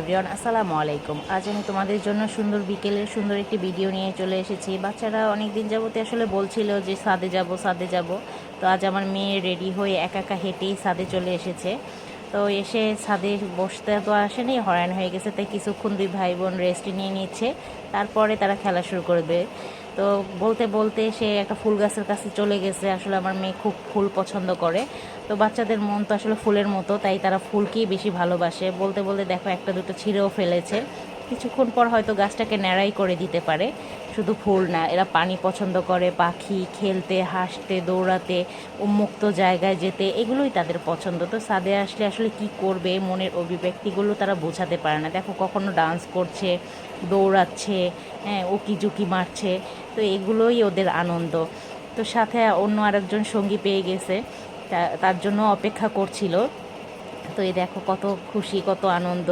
Everyone, আসসালামু আলাইকুম। আজ আমি তোমাদের জন্য সুন্দর বিকেলের সুন্দর একটি ভিডিও নিয়ে চলে এসেছি। বাচ্চারা অনেক দিন যাবতে আসলে বলছিল যে ছাদে যাব ছাদে যাব। তো আজ আমার মেয়ে রেডি হয়ে একা একা হেঁটেই ছাদে চলে এসেছে। তো এসে ছাদে বসতে তো আসেনি, হয়রান হয়ে গেছে, তাই কিছুক্ষণ দুই ভাই বোন রেস্ট নিয়ে নিচ্ছে। তারপরে তারা খেলা শুরু করবে। তো বলতে বলতে সে একটা ফুল গাছের কাছে চলে গেছে। আসলে আমার মেয়ে খুব ফুল পছন্দ করে। তো বাচ্চাদের মন তো আসলে ফুলের মতো, তাই তারা ফুলকেই বেশি ভালোবাসে। বলতে বলতে দেখো একটা দুটো ছিঁড়েও ফেলেছে। কিছুক্ষণ পর হয়তো গাছটাকে ন্যাড়াই করে দিতে পারে। শুধু ফুল না, এরা পানি পছন্দ করে, পাখি, খেলতে, হাসতে, দৌড়াতে, উন্মুক্ত জায়গায় যেতে, এগুলোই তাদের পছন্দ। তো ছাদে আসলে আসলে কি করবে, মনের অভিব্যক্তিগুলো তারা বোঝাতে পারে না। দেখো কখনো ডান্স করছে, দৌড়াচ্ছে, হ্যাঁ, উকি ঝুঁকি মারছে। তো এগুলোই ওদের আনন্দ। তো সাথে অন্য আরেকজন সঙ্গী পেয়ে গেছে, তার জন্য অপেক্ষা করছিল। তো এই দেখো কত খুশি, কত আনন্দ।